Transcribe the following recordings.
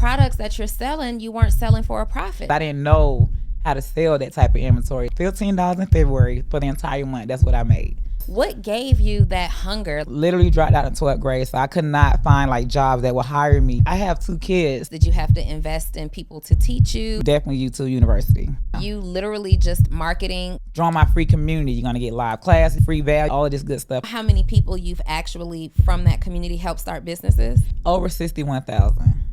products that you're selling, you weren't selling for a profit. I didn't know how to sell that type of inventory. $15 in February for the entire month. That's what I made. What gave you that hunger? Literally dropped out in 12th grade, so I could not find like jobs that would hire me. I have 2 kids. Did you have to invest in people to teach you? Definitely YouTube University. You literally just marketing. Join my free community. You're going to get live classes, free value, all of this good stuff. How many people you've actually from that community helped start businesses? Over 61,000.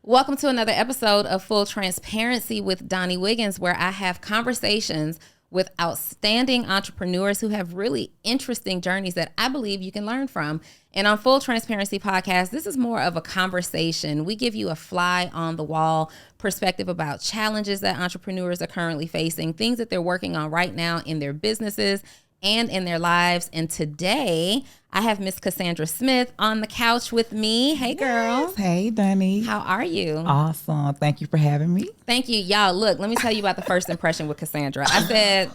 Welcome to another episode of Full Transparency with Donnie Wiggins, where I have conversations with outstanding entrepreneurs who have really interesting journeys that I believe you can learn from. And on Full Transparency Podcast, this is more of a conversation. We give you a fly on the wall perspective about challenges that entrepreneurs are currently facing, things that they're working on right now in their businesses and in their lives. And today I have Miss Cassandra Smith on the couch with me. Hey, girl. Yes. Hey, Donnie. How are you? Awesome. Thank you for having me. Thank you. Y'all, look, let me tell you about the first impression with Cassandra. I said,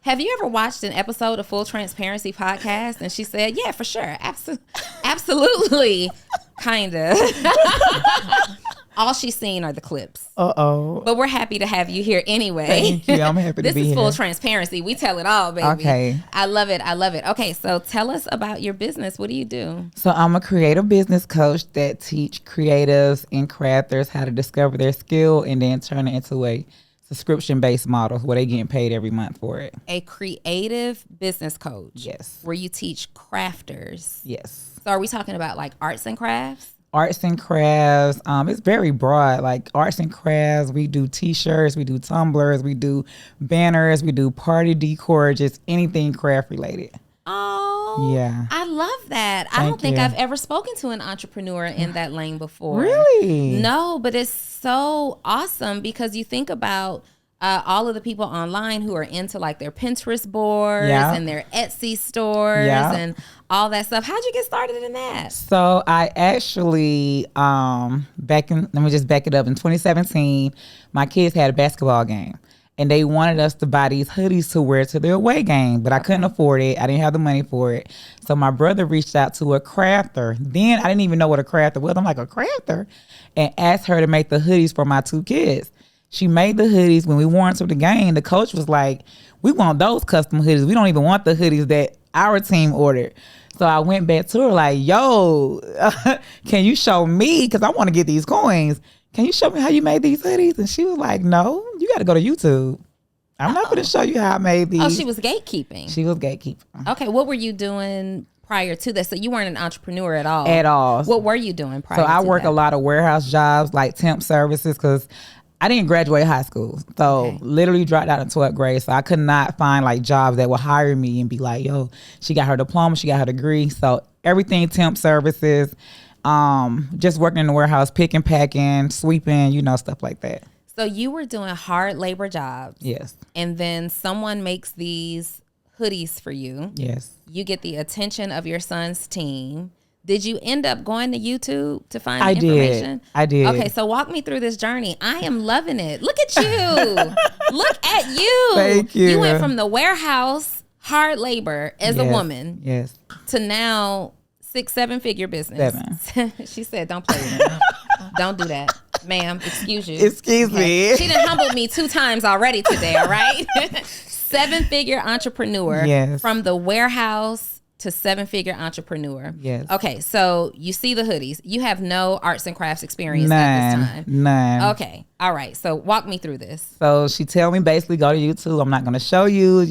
have you ever watched an episode of Full Transparency Podcast? And she said, yeah, for sure. Absolutely. Kind of. All she's seen are the clips. Uh-oh. But we're happy to have you here anyway. Thank you. I'm happy to be here. This is Full Transparency. We tell it all, baby. Okay. I love it. I love it. Okay, so tell us about your business. What do you do? So I'm a creative business coach that teach creatives and crafters how to discover their skill and then turn it into a subscription-based model where they getting paid every month for it. A creative business coach. Yes. Where you teach crafters. Yes. So are we talking about like arts and crafts? Arts and crafts. It's very broad. Like arts and crafts, we do T-shirts, we do tumblers, we do banners, we do party decor, just anything craft related. Oh, yeah. I love that. I Thank don't think you. I've ever spoken to an entrepreneur in that lane before. Really? No, but it's so awesome because you think about all of the people online who are into like their Pinterest boards and their Etsy stores and all that stuff. How'd you get started in that? So I actually, let me just back it up. In 2017, my kids had a basketball game and they wanted us to buy these hoodies to wear to their away game, but I couldn't afford it. I didn't have the money for it. So my brother reached out to a crafter. Then I didn't even know what a crafter was. I'm like, a crafter? And asked her to make the hoodies for my 2 kids. She made the hoodies. When we wore them to the game, the coach was like, we want those custom hoodies. We don't even want the hoodies that our team ordered. So I went back to her like, yo, can you show me? Because I want to get these coins. Can you show me how you made these hoodies? And she was like, no, you got to go to YouTube. I'm not going to show you how I made these. Oh, she was gatekeeping. She was gatekeeping. Okay, what were you doing prior to this? So you weren't an entrepreneur at all? At all. What were you doing prior to that? So I work that? a lot of warehouse jobs, like temp services, because I didn't graduate high school. So literally dropped out in 12th grade. So I could not find like jobs that would hire me and be like, yo, she got her diploma, she got her degree. So everything temp services, just working in the warehouse, picking, packing, sweeping, stuff like that. So you were doing hard labor jobs. Yes. And then someone makes these hoodies for you. Yes. You get the attention of your son's team. Did you end up going to YouTube to find the information? I did. Okay, so walk me through this journey. I am loving it. Look at you. Look at you. Thank you. You went from the warehouse, hard labor as a woman, to now 6-7 figure business. 7. She said, don't play with me. Don't do that. Ma'am, excuse you. Excuse me. She done humbled me 2 times already today, all right? 7-figure entrepreneur from the warehouse to 7-figure entrepreneur. Yes. Okay, so you see the hoodies. You have no arts and crafts experience at this time. None. Okay. All right. So walk me through this. So she tell me basically go to YouTube. I'm not going to show you,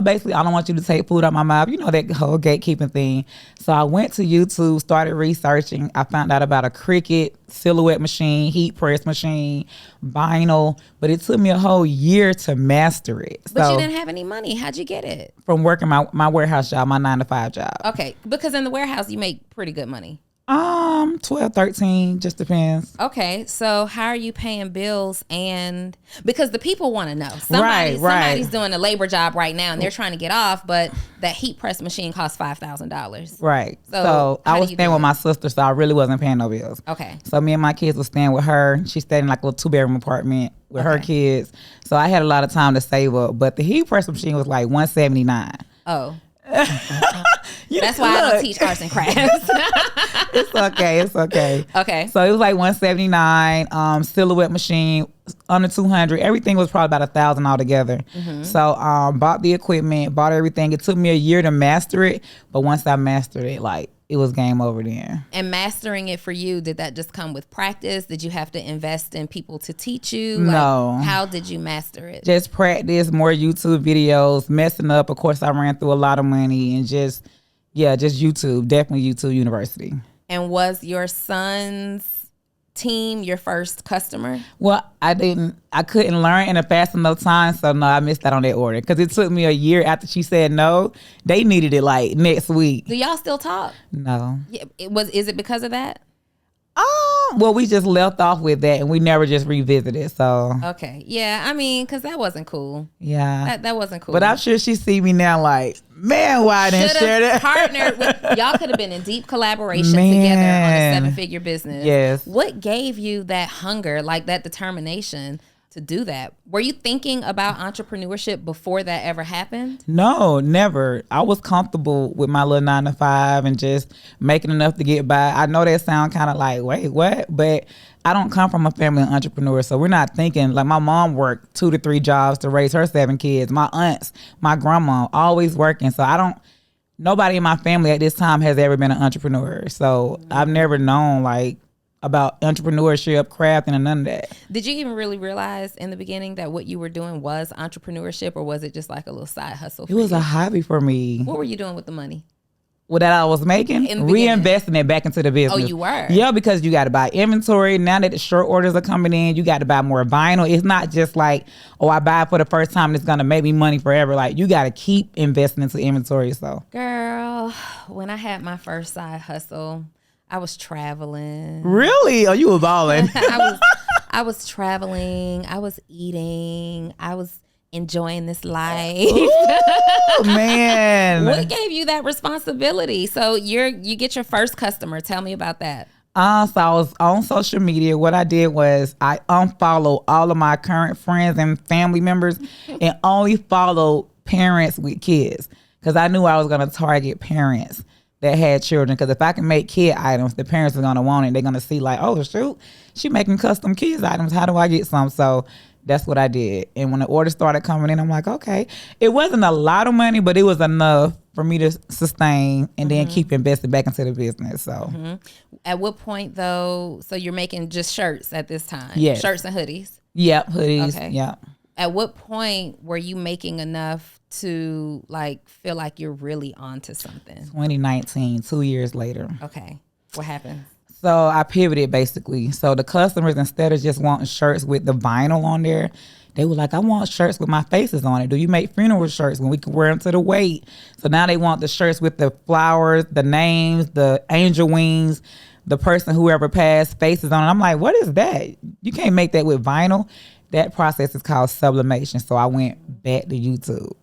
basically I don't want you to take food out my mouth. That whole gatekeeping thing. So I went to YouTube, started researching. I found out about a Cricut silhouette machine, heat press machine, vinyl, but it took me a whole year to master it. But you didn't have any money. How'd you get it? From working my warehouse job, my 9-to-5 job. Okay, because in the warehouse you make pretty good money. 12, 13, just depends. Okay, so how are you paying bills? And because the people want to know. Somebody's doing a labor job right now and they're trying to get off, but that heat press machine costs $5,000. Right. So I was staying with my sister, so I really wasn't paying no bills. Okay. So me and my kids were staying with her. She stayed in like a little 2-bedroom apartment with her kids. So I had a lot of time to save up. But the heat press machine was like $179. Oh. That's why I don't teach arts and crafts. It's okay. It's okay. Okay. So it was like $179. Silhouette machine under 200. Everything was probably about $1,000 altogether. So bought the equipment, bought everything. It took me a year to master it, but once I mastered it, like it was game over then. And mastering it for you, did that just come with practice? Did you have to invest in people to teach you? No. How did you master it? Just practice, more YouTube videos, messing up. Of course, I ran through a lot of money and just YouTube. Definitely YouTube University. And was your son's team your first customer? Well, I couldn't learn in a fast enough time, so no, I missed out on that order because it took me a year after she said no. They needed it like next week. Do y'all still talk? No. Yeah, is it because of that? Well, we just left off with that and we never just revisited. So okay, yeah, I mean, because that wasn't cool. Yeah, that wasn't cool. But I'm sure she see me now like, man, why I didn't share that? Partnered with y'all, could have been in deep collaboration together on a 7-figure business. Yes. What gave you that hunger, like that determination to do that? Were you thinking about entrepreneurship before that ever happened? No, never. I was comfortable with my little 9-to-5 and just making enough to get by. I know that sound kind of like, wait, what? But I don't come from a family of entrepreneurs, so we're not thinking, like my mom worked 2 to 3 jobs to raise her 7 kids. My aunts, my grandma, always working. So nobody in my family at this time has ever been an entrepreneur. So I've never known like about entrepreneurship, crafting, and none of that. Did you even really realize in the beginning that what you were doing was entrepreneurship, or was it just like a little side hustle? It was a hobby for me. What were you doing with the money? What that I was making? Reinvesting it back into the business. Oh, you were? Yeah, because you got to buy inventory. Now that the short orders are coming in, you got to buy more vinyl. It's not just like, oh, I buy it for the first time and it's going to make me money forever. Like, you got to keep investing into inventory. So, girl, when I had my first side hustle, I was traveling. Really? Oh, you were balling. I was traveling. I was eating. I was enjoying this life. Ooh, man. What gave you that responsibility? So you get your first customer. Tell me about that. So I was on social media. What I did was I unfollowed all of my current friends and family members and only followed parents with kids because I knew I was going to target parents that had children, because if I can make kid items, the parents are going to want it. They're going to see like, oh, shoot, she making custom kids items. How do I get some? So that's what I did. And when the order started coming in, I'm like, okay. It wasn't a lot of money, but it was enough for me to sustain and then keep investing back into the business. So At what point, though, so you're making just shirts at this time? Yes. Shirts and hoodies? Yep, hoodies. Okay. Yep. At what point were you making enough to like feel like you're really onto something? 2019, 2 years later. Okay. What happened? So I pivoted basically. So the customers, instead of just wanting shirts with the vinyl on there, they were like, I want shirts with my faces on it. Do you make funeral shirts when we can wear them to the wake? So now they want the shirts with the flowers, the names, the angel wings, the person, whoever passed, faces on it. I'm like, what is that? You can't make that with vinyl. That process is called sublimation. So I went back to YouTube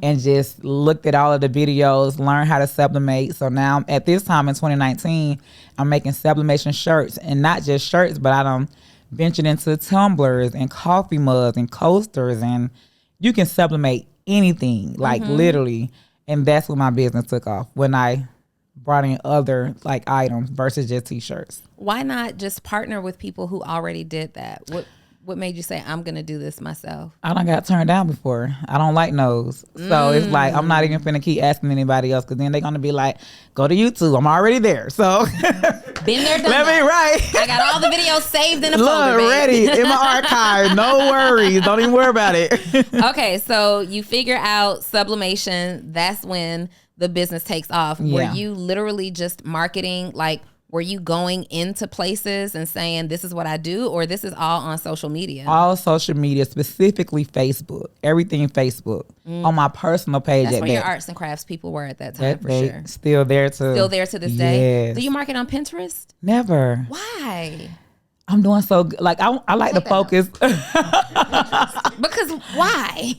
and just looked at all of the videos, learned how to sublimate. So now at this time in 2019, I'm making sublimation shirts, and not just shirts, but I done ventured into tumblers and coffee mugs and coasters, and you can sublimate anything, like literally. And that's when my business took off, when I brought in other like items versus just t-shirts. Why not just partner with people who already did that? What made you say, I'm going to do this myself? I done got turned down before. I don't like no's. So it's like, I'm not even finna keep asking anybody else, because then they're going to be like, go to YouTube. I'm already there. So been there, done let me right. I got all the videos saved in a folder, babe. Ready in my archive. No worries. Don't even worry about it. Okay, so you figure out sublimation. That's when the business takes off. Yeah. Were you literally just marketing, like, were you going into places and saying, this is what I do, or this is all on social media? All social media, specifically Facebook. Everything Facebook. On my personal page. That's where your arts and crafts people were at that time, for sure. Still there to this day? Yes. Do you market on Pinterest? Never. Why? I'm doing so good. Like, I like to focus. Because why?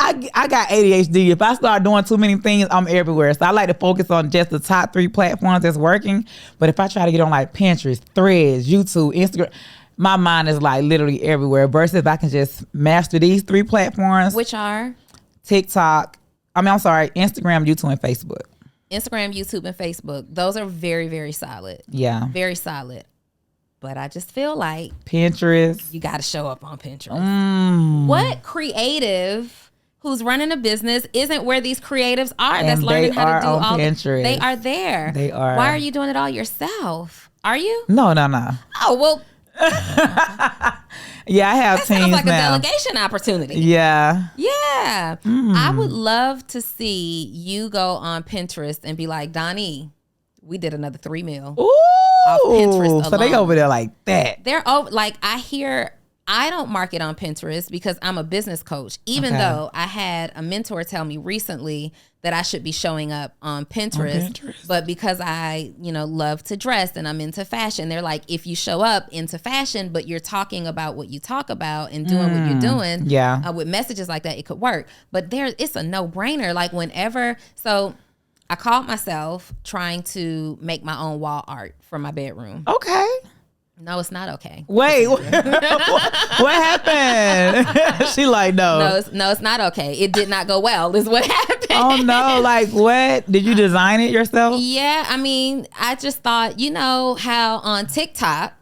I got ADHD. If I start doing too many things, I'm everywhere. So I like to focus on just the top 3 platforms that's working. But if I try to get on like Pinterest, Threads, YouTube, Instagram, my mind is like literally everywhere. Versus if I can just master these 3 platforms. Which are? Instagram, YouTube, and Facebook. Instagram, YouTube, and Facebook. Those are very, very solid. Yeah. Very solid. But I just feel like Pinterest. you got to show up on Pinterest. What creative who's running a business isn't where these creatives are? And that's learning how to do all Pinterest. They are there. They are. Why are you doing it all yourself? Are you? No. Oh, well. Yeah, I have that teams sounds like now. a delegation opportunity. Yeah. Yeah. I would love to see you go on Pinterest and be like, Donnie, we did another 3 mil. Ooh. Off Pinterest so they alone. over there like that. They're over, like, I don't market on Pinterest because I'm a business coach, even though I had a mentor tell me recently that I should be showing up on Pinterest. But because I, love to dress and I'm into fashion, they're like, if you show up into fashion, but you're talking about what you talk about and doing what you're doing, with messages like that, it could work. But it's a no-brainer. Like so I caught myself trying to make my own wall art for my bedroom. Okay. No, it's not okay. Wait, what happened? She like, no. No, it's not okay. It did not go well is what happened. Oh no, like what? Did you design it yourself? Yeah, I mean, I just thought, how on TikTok,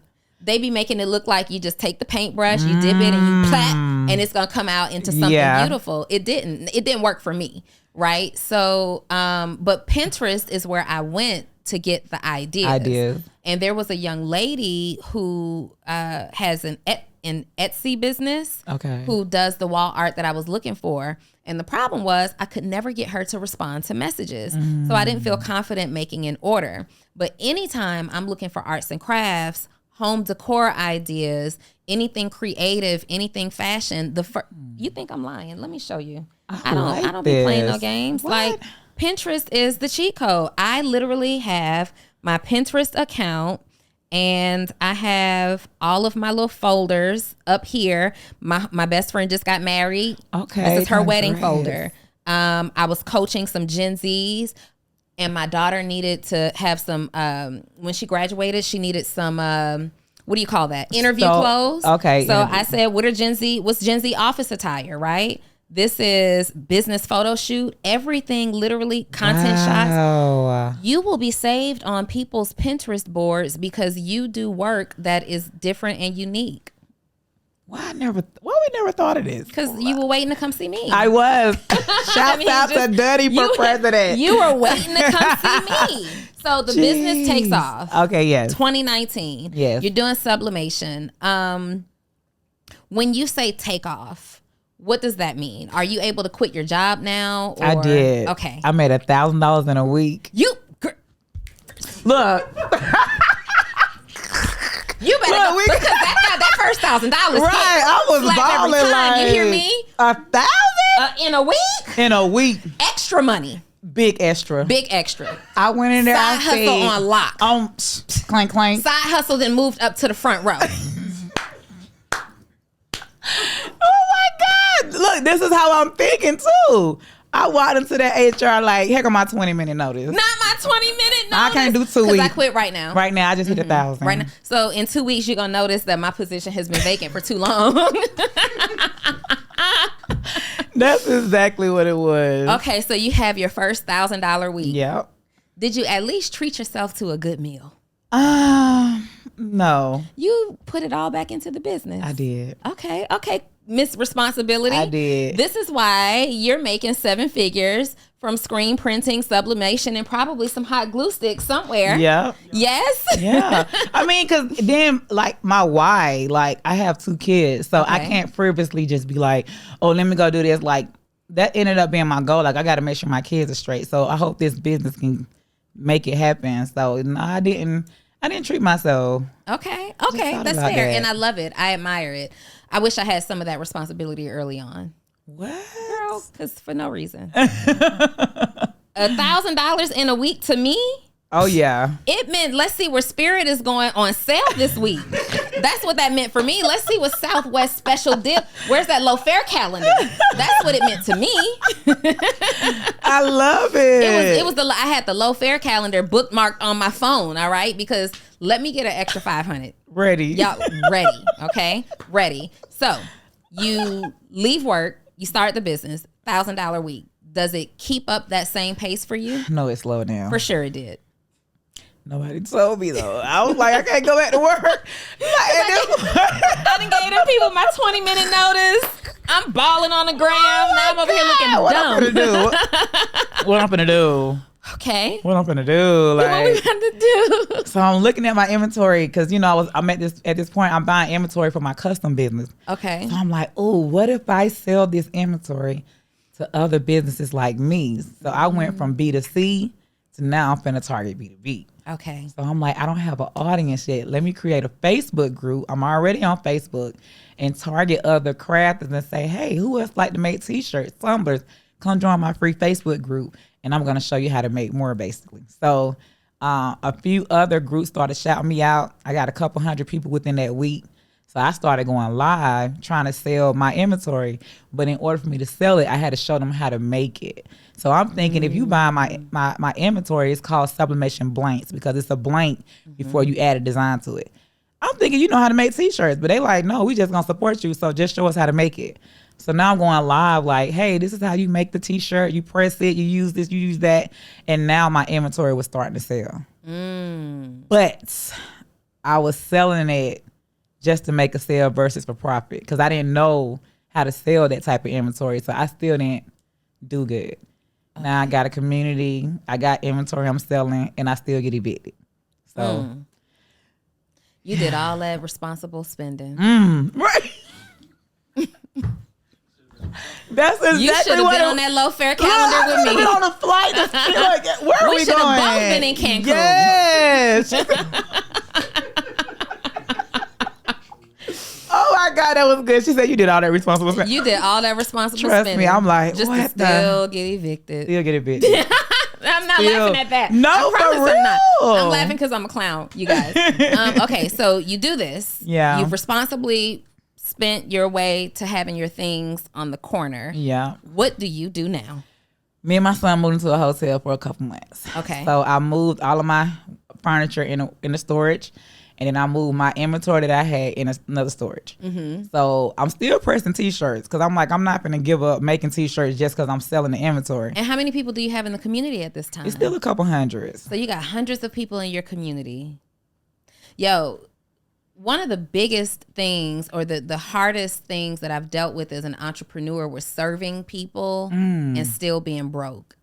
they be making it look like you just take the paintbrush, you dip it and you plait, and it's going to come out into something beautiful. It didn't work for me, right? So, but Pinterest is where I went to get the ideas. And there was a young lady who has an Etsy business who does the wall art that I was looking for. And the problem was I could never get her to respond to messages. So I didn't feel confident making an order. But anytime I'm looking for arts and crafts, home decor ideas, anything creative, anything fashion, you think I'm lying. Let me show you. I don't be playing no games. What? Like, Pinterest is the cheat code. I literally have my Pinterest account and I have all of my little folders up here. My best friend just got married. Okay. This is her wedding folder. I was coaching some Gen Zs and my daughter needed to have some, when she graduated, she needed some, what do you call that? Interview clothes. Okay. So I said, what's Gen Z office attire, right? This is business photo shoot, everything, literally content shots. You will be saved on people's Pinterest boards because you do work that is different and unique. Why we never thought of this? Because you were waiting to come see me. I was. Shout out to Duddy for president. You were waiting to come see me. So the business takes off. Okay, yes. 2019. Yes. You're doing sublimation. When you say take off, what does that mean? Are you able to quit your job now? Or? I did. Okay. I made $1,000 in a week. You look. You better go, because that first $1,000. Right, I was balling like. You hear me? 1,000 in a week. In a week. Extra money. Big extra. I went in there. Side hustle on lock. Clank clank. Side hustle, then moved up to the front row. Oh my God. Look, this is how I'm thinking too. I walked into that HR like, heck on my 20-minute notice. Not my 20-minute notice. I can't do 2 weeks. I quit right now. Right now, I just hit 1,000. Right now. So in 2 weeks, you're going to notice that my position has been vacant for too long. That's exactly what it was. Okay, so you have your first $1,000 week. Yep. Did you at least treat yourself to a good meal? No. You put it all back into the business. I did. Okay. Miss Responsibility. I did. This is why you're making 7 figures from screen printing, sublimation, and probably some hot glue sticks somewhere. Yeah. Yes? Yeah. I mean, because then, like, my why, like, I have 2 kids, so I can't frivolously just be like, oh, let me go do this. Like, that ended up being my goal. Like, I got to make sure my kids are straight. So I hope this business can make it happen. So, no, I didn't treat myself. Okay. That's fair. And I love it. I admire it. I wish I had some of that responsibility early on. What? Girl, because for no reason. $1,000 in a week to me? Oh, yeah. It meant, let's see where Spirit is going on sale this week. That's what that meant for me. Let's see what Southwest special dip. Where's that low fare calendar? That's what it meant to me. I love it. It was I had the low fare calendar bookmarked on my phone, all right? Because let me get an extra 500. Ready. Y'all ready, okay? Ready. So you leave work, you start the business, $1,000 week. does it keep up that same pace for you? No, it slowed down. For sure it did. Nobody told me though. I was like, I can't go back to work. I done gave them people my 20-minute notice. I'm balling on the gram. Now I'm over here looking dumb. What I'm gonna do? Okay. What I'm gonna do? Like, what we got to do? So I'm looking at my inventory because I'm at this point. I'm buying inventory for my custom business. Okay. So I'm like, oh, what if I sell this inventory to other businesses like me? So I went from B to C to now I'm finna target B to B. Okay. So I'm like, I don't have an audience yet. Let me create a Facebook group. I'm already on Facebook and target other crafters and say, hey, who else like to make t-shirts, tumblers? Come join my free Facebook group and I'm going to show you how to make more basically. So a few other groups started shouting me out. I got a couple hundred people within that week. So I started going live trying to sell my inventory. But in order for me to sell it, I had to show them how to make it. So I'm thinking if you buy my inventory, it's called sublimation blanks because it's a blank before you add a design to it. I'm thinking you know how to make t-shirts, but they like, no, we just gonna support you. So just show us how to make it. So now I'm going live like, hey, this is how you make the t-shirt. You press it, you use this, you use that. And now my inventory was starting to sell. But I was selling it just to make a sale versus for profit because I didn't know how to sell that type of inventory. So I still didn't do good. Okay. Now I got a community, I got inventory I'm selling, and I still get evicted. So you did all that responsible spending. Right. That's exactly you should have been on that low fare calendar with me. Been on a flight. Like, where are we going? We should have both been in Cancun. Yes. Oh my God, that was good. She said you did all that responsible spending. You did all that responsible spending. Trust me, I'm like, just what to still get evicted. Still get evicted. I'm not laughing at that. No, for real. I'm not. I'm laughing because I'm a clown, you guys. Okay, so you do this. Yeah. You've responsibly spent your way to having your things on the corner. Yeah. What do you do now? Me and my son moved into a hotel for a couple months. Okay. So I moved all of my furniture in the storage. And then I moved my inventory that I had in another storage. So I'm still pressing t-shirts because I'm like, I'm not going to give up making t-shirts just because I'm selling the inventory. And how many people do you have in the community at this time? It's still a couple hundreds. So you got hundreds of people in your community. Yo, one of the biggest things or the hardest things that I've dealt with as an entrepreneur was serving people and still being broke.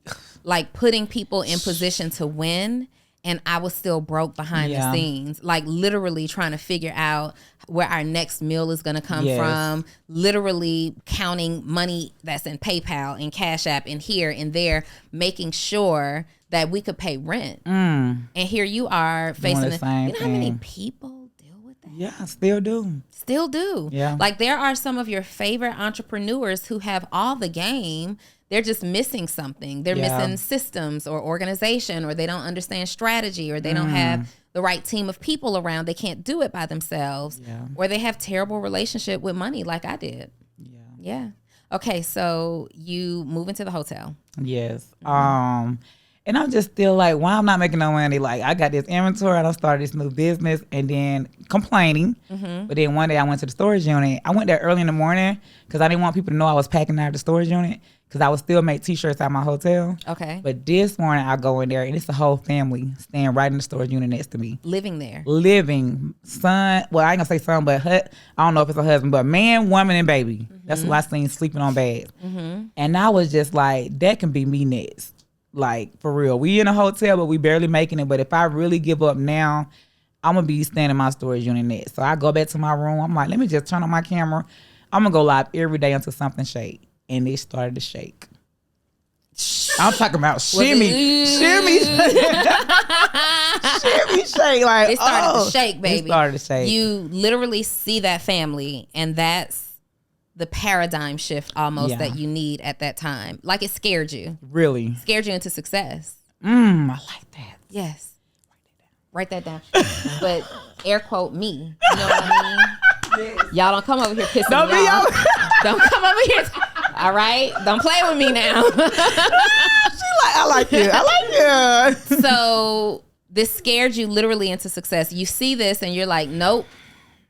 Like putting people in position to win. And I was still broke behind the scenes, like literally trying to figure out where our next meal is going to come from, literally counting money that's in PayPal and Cash App and here and there, making sure that we could pay rent. And here you are facing the same thing. How many people deal with that? Yeah, still do. Still do. Yeah. Like there are some of your favorite entrepreneurs who have all the game. They're just missing something. They're missing systems or organization, or they don't understand strategy, or they don't have the right team of people around. They can't do it by themselves, or they have terrible relationship with money like I did. Yeah. Okay, so you move into the hotel. Yes. And I'm just still like, why I'm not making no money? Like, I got this inventory, I done started this new business, and then complaining. But then one day I went to the storage unit. I went there early in the morning because I didn't want people to know I was packing out of the storage unit because I would still make t-shirts at my hotel. Okay. But this morning I go in there and it's the whole family staying right in the storage unit next to me. Living there. Son, well, I ain't gonna say son, but I don't know if it's a husband, but man, woman, and baby. That's who I seen sleeping on beds. And I was just like, that can be me next. Like, for real. We in a hotel, but we barely making it. But if I really give up now, I'm going to be staying in my storage unit next. So I go back to my room. I'm like, let me just turn on my camera. I'm going to go live every day until something shake. And it started to shake. I'm talking about shimmy. Shimmy shake. Like, it started to shake, baby. It started to shake. You literally see that family, and that's the paradigm shift almost that you need at that time. Like it scared you. Really? Scared you into success. I like that. Yes. Write that down. But air quote me. You know what I mean? Y'all don't come over here pissing me off. Don't come over here. All right? Don't play with me now. I like you. I like you. So this scared you literally into success. You see this and you're like, nope.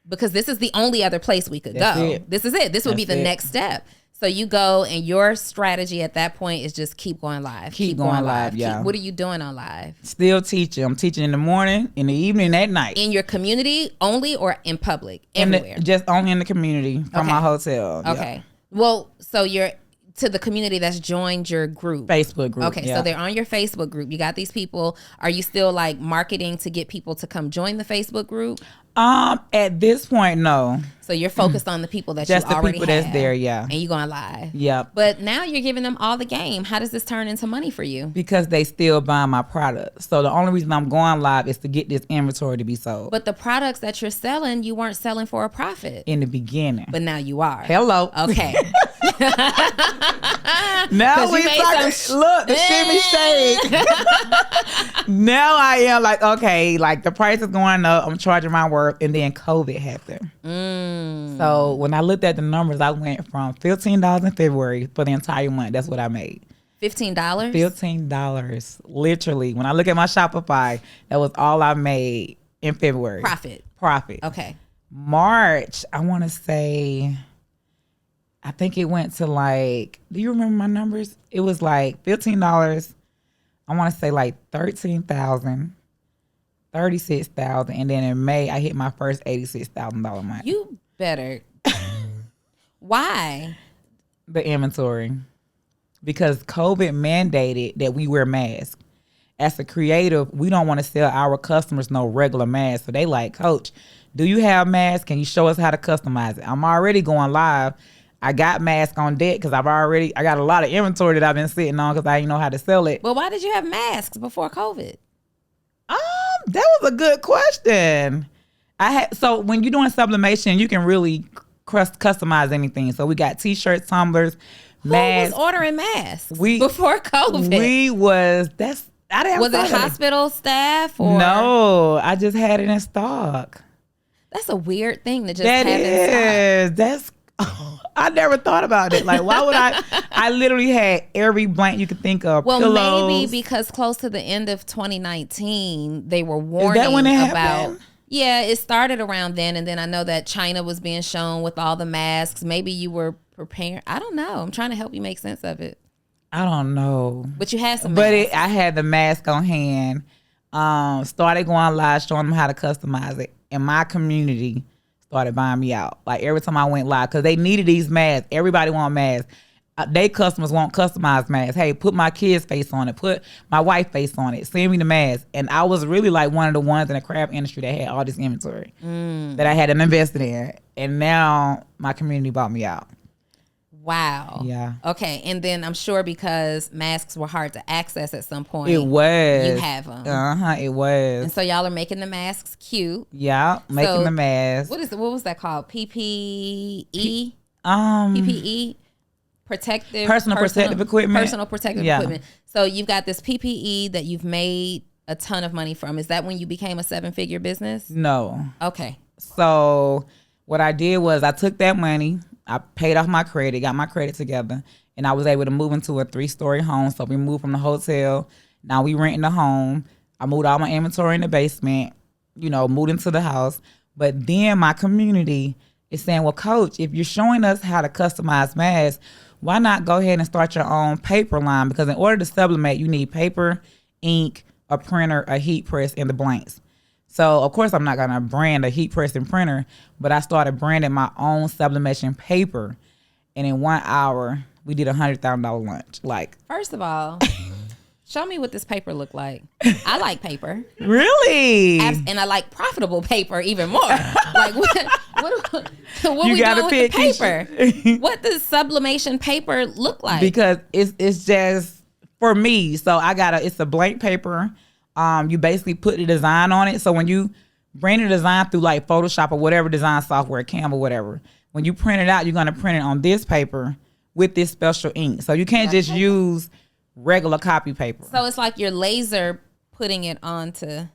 Because this is the only other place we could go. This is it. This would be the next step. So you go and your strategy at that point is just keep going live. Keep going live, yeah. What are you doing on live? Still teaching. I'm teaching in the morning, in the evening, at night. In your community only or in public? Everywhere? Just only in the community from my hotel. Okay. Yeah. Well, so you're to the community that's joined your group. Facebook group. Okay, so they're on your Facebook group. You got these people. Are you still like marketing to get people to come join the Facebook group? At this point, no. So you're focused on the people that Just you already the people have. that's there, yeah. And you going live. Yep. But now you're giving them all the game. How does this turn into money for you? Because they still buying my product. So the only reason I'm going live is to get this inventory to be sold. But the products that you're selling, you weren't selling for a profit. In the beginning. But now you are. Hello. Okay. Now we talking. Look, the shimmy shake. Now I am like, okay, like the price is going up. I'm charging my worth, and then COVID happened. So when I looked at the numbers, I went from $15 in February for the entire month. That's what I made. $15? $15, literally. When I look at my Shopify, that was all I made in February. Profit. Okay. March, I want to say, I think it went to like, do you remember my numbers? It was like $15. I want to say like 13,000, 36,000, and then in May I hit my first $86,000 month. You better. Why? The inventory, because COVID mandated that we wear masks. As a creative, we don't want to sell our customers no regular masks. So they like, Coach, do you have masks? Can you show us how to customize it? I'm already going live. I got masks on deck because I got a lot of inventory that I've been sitting on because I didn't know how to sell it. Well, why did you have masks before COVID? That was a good question. So when you're doing sublimation, you can really customize anything. So we got t-shirts, tumblers, masks. Who was ordering masks before COVID? I didn't. Was it hospital staff or? No, I just had it in stock. That's a weird thing to just have in stock. That's. I never thought about it. Like, why would I? I literally had every blank you could think of. Well, pillows. maybe because close to the end of 2019, they were warning Is that when it about. happened? Yeah, it started around then, and then I know that China was being shown with all the masks. Maybe you were preparing. I don't know. I'm trying to help you make sense of it. I don't know. But you had some masks. I had the mask on hand. Started going live, showing them how to customize it. And my community started buying me out. Like every time I went live, because they needed these masks. Everybody want masks. They customers want customized masks. Hey, put my kid's face on it. Put my wife's face on it. Send me the mask. And I was really like one of the ones in the craft industry that had all this inventory that I had invested in. And now my community bought me out. Wow. Yeah. Okay. And then I'm sure because masks were hard to access at some point. It was. You have them. It was. And so y'all are making the masks cute. Yeah, making the masks. What was that called? PPE? PPE? Personal protective equipment. Personal protective equipment. So you've got this PPE that you've made a ton of money from. Is that when you became a 7-figure business? No. Okay. So what I did was I took that money, I paid off my credit, got my credit together, and I was able to move into a 3-story home. So we moved from the hotel. Now we renting the home. I moved all my inventory in the basement, moved into the house. But then my community is saying, well, Coach, if you're showing us how to customize masks, why not go ahead and start your own paper line? Because in order to sublimate, you need paper, ink, a printer, a heat press, and the blanks. So, of course, I'm not going to brand a heat press and printer, but I started branding my own sublimation paper. And in 1 hour, we did $100,000 lunch. Like, first of all, show me what this paper looked like. I like paper. Really? And I like profitable paper even more. Like, what you we doing with the paper? What does sublimation paper look like? Because it's just, for me, so it's a blank paper. You basically put the design on it. So when you bring the design through like Photoshop or whatever design software, Canva, whatever, when you print it out, you're going to print it on this paper with this special ink. So you can't just use regular copy paper. So it's like you're laser putting it onto.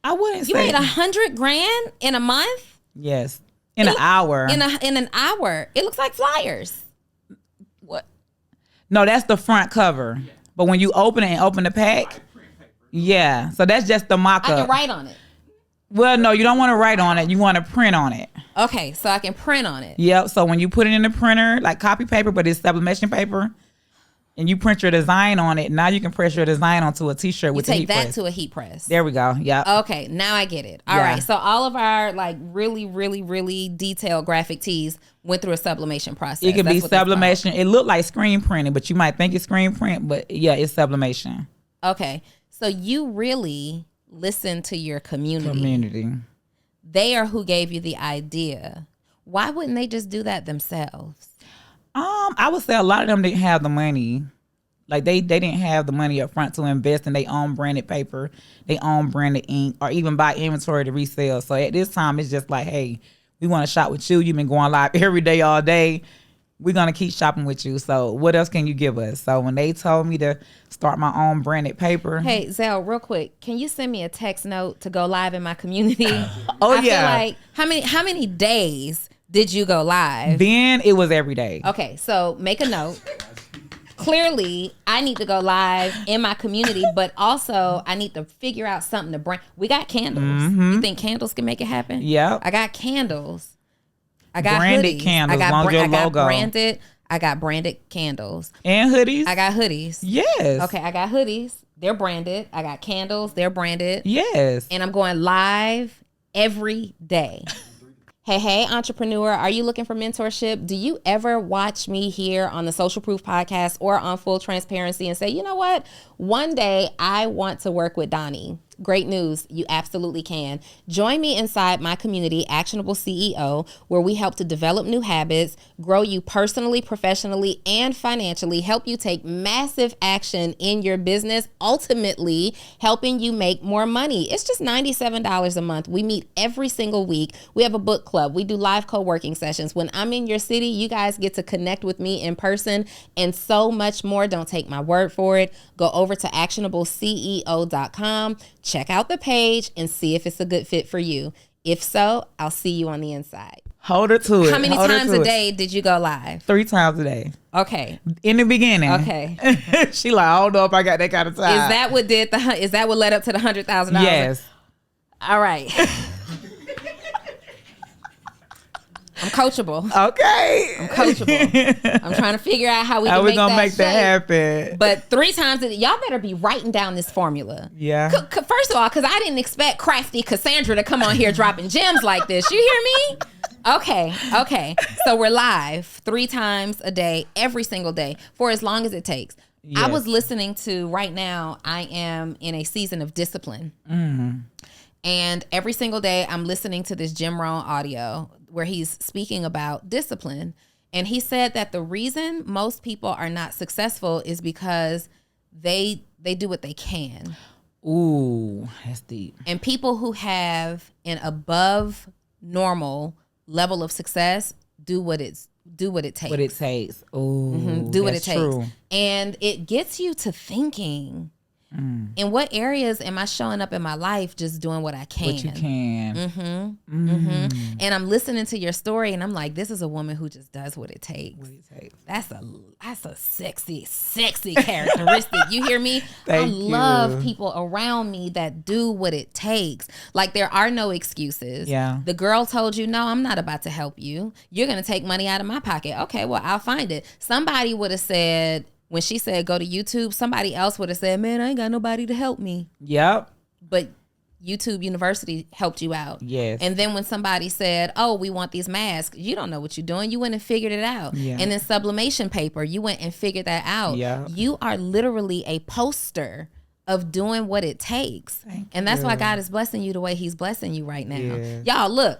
I wouldn't say. You made $100,000 in a month? Yes. In an hour. In an hour. It looks like flyers. What? No, that's the front cover. Yeah. But when you open it and open the pack. Yeah, so that's just the mock-up. I can write on it. Well, no, you don't want to write on it. You want to print on it. Okay, so I can print on it. Yep. So when you put it in the printer, like copy paper, but it's sublimation paper, and you print your design on it, now you can press your design onto a T-shirt with a heat press. You take that to a heat press. There we go. Yep. Okay, now I get it. All right. So all of our like really, really, really detailed graphic tees went through a sublimation process. It could be sublimation. It looked like screen printing, but you might think it's screen print, but yeah, it's sublimation. Okay. So you really listen to your community. They are who gave you the idea. Why wouldn't they just do that themselves? I would say a lot of them didn't have the money. Like they didn't have the money up front to invest in their own branded paper, their own branded ink, or even buy inventory to resell. So at this time, it's just like, hey, we want to shop with you. You've been going live every day, all day. We're going to keep shopping with you. So what else can you give us? So when they told me to start my own branded paper. Hey, Zell, real quick, can you send me a text note to go live in my community? I feel like, how many days did you go live? Then it was every day. Okay, so make a note. Clearly, I need to go live in my community, but also I need to figure out something to brand. We got candles. Mm-hmm. You think candles can make it happen? Yeah. I got candles. I got branded hoodies. candles. I got branded candles. And hoodies? I got hoodies. Yes. Okay, I got hoodies. They're branded. I got candles. They're branded. Yes. And I'm going live every day. Hey, entrepreneur, are you looking for mentorship? Do you ever watch me here on the Social Proof podcast or on Full Transparency and say, you know what? One day I want to work with Donnie. Great news. You absolutely can. Join me inside my community, Actionable CEO, where we help to develop new habits, grow you personally, professionally, and financially, help you take massive action in your business, ultimately helping you make more money. It's just $97 a month. We meet every single week. We have a book club. We do live co-working sessions. When I'm in your city, you guys get to connect with me in person and so much more. Don't take my word for it. Go over to actionableceo.com. Check out the page and see if it's a good fit for you. If so, I'll see you on the inside. Hold her to it. How many times a day did you go live? 3 times a day. Okay. In the beginning. Okay. She like, I don't know if I got that kind of time. Is that what led up to the $100,000? Yes. All right. I'm coachable. Okay. I'm coachable. I'm trying to figure out how we can make that happen. But 3 times a day, y'all better be writing down this formula. Yeah. First of all, because I didn't expect crafty Cassandra to come on here dropping gems like this. You hear me? Okay. So we're live 3 times a day, every single day, for as long as it takes. Yes. I was listening to, right now, I am in a season of discipline. Mm-hmm. And every single day I'm listening to this Jim Rohn audio where he's speaking about discipline. And he said that the reason most people are not successful is because they do what they can. Ooh, that's deep. And people who have an above normal level of success do what it takes. Ooh, do what it takes. True. And it gets you to thinking, in what areas am I showing up in my life just doing what I can? What you can. And I'm listening to your story and I'm like, this is a woman who just does what it takes. That's a sexy characteristic. You hear me? I love people around me that do what it takes. Like, there are no excuses. Yeah. The girl told you, no, I'm not about to help you. You're going to take money out of my pocket. Okay, well, I'll find it. Somebody would have said, when she said go to YouTube, somebody else would have said, man, I ain't got nobody to help me. Yep. But YouTube University helped you out. Yes. And then when somebody said, oh, we want these masks, you don't know what you're doing. You went and figured it out. Yeah. And then sublimation paper, you went and figured that out. Yeah. You are literally a poster of doing what it takes. And that's why God is blessing you the way he's blessing you right now. Yeah. Y'all, look.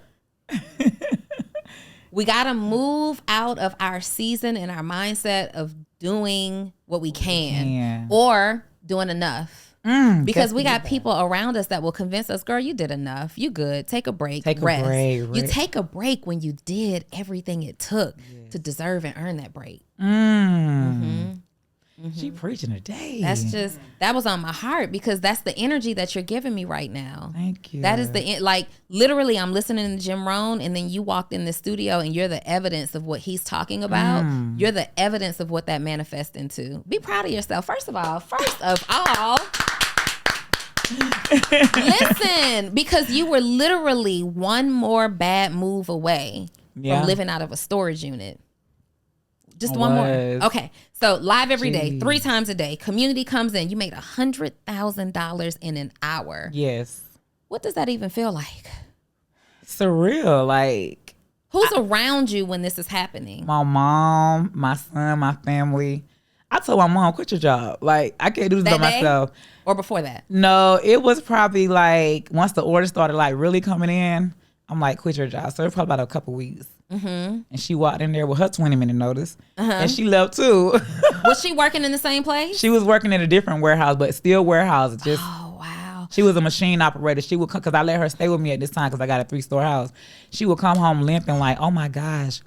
We got to move out of our season and our mindset of doing what we can or doing enough. Because we got people around us that will convince us, girl, you did enough. You good. Take a break. Rest. You take a break when you did everything it took to deserve and earn that break. She preaching today. That was on my heart because that's the energy that you're giving me right now. Thank you. That is like, literally I'm listening to Jim Rohn and then you walked in the studio and you're the evidence of what he's talking about. You're the evidence of what that manifests into. Be proud of yourself. First of all, Listen, because you were literally one more bad move away from living out of a storage unit. Just one more. Okay. So live every day, 3 times a day. Community comes in. You made $100,000 in an hour. Yes. What does that even feel like? Surreal. Like, who's around you when this is happening? My mom, my son, my family. I told my mom, quit your job. Like, I can't do this by myself. Or before that? No, it was probably like once the orders started like really coming in, I'm like, quit your job. So it was probably about a couple weeks. Mm-hmm. And she walked in there with her 20-minute notice. And she left too. Was she working in the same place? She was working in a different warehouse, but still warehouse. Just she was a machine operator. She would come, because I let her stay with me at this time because I got a 3-store house. She would come home limping like, oh my gosh.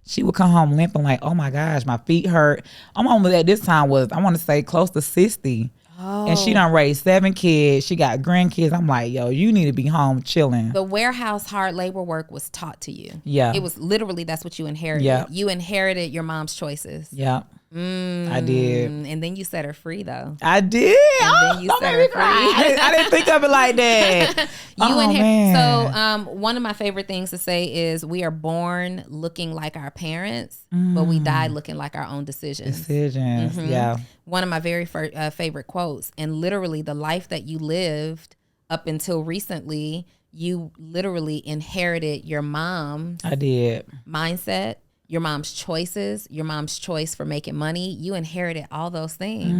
She would come home limping like, oh my gosh, my feet hurt. My mom at this time was, I want to say, close to 60. Oh. And she done raised 7 kids. She got grandkids. I'm like, yo, you need to be home chilling. The warehouse hard labor work was taught to you. Yeah. It was literally, that's what you inherited. Yeah. You inherited your mom's choices. Yeah. I did. And then you set her free, though. I did. And then you set her free. I didn't think of it like that. So one of my favorite things to say is we are born looking like our parents, but we died looking like our own decisions. Yeah. One of my very favorite quotes, and literally the life that you lived up until recently, you literally inherited your mom's mindset, your mom's choices, your mom's choice for making money. You inherited all those things.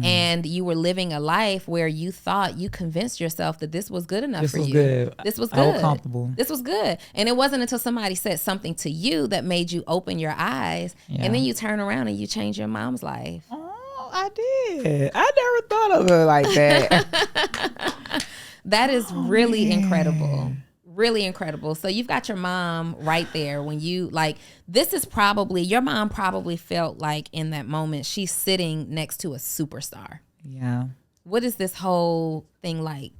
And you were living a life where you thought, you convinced yourself that this was good enough for you. This was good. I was comfortable. This was good. And it wasn't until somebody said something to you that made you open your eyes. Yeah. And then you turn around and you change your mom's life. Oh, I did. I never thought of it like that. That is really incredible. Really incredible. So you've got your mom right there when you like, this is probably, your mom probably felt like in that moment, she's sitting next to a superstar. Yeah. What is this whole thing like?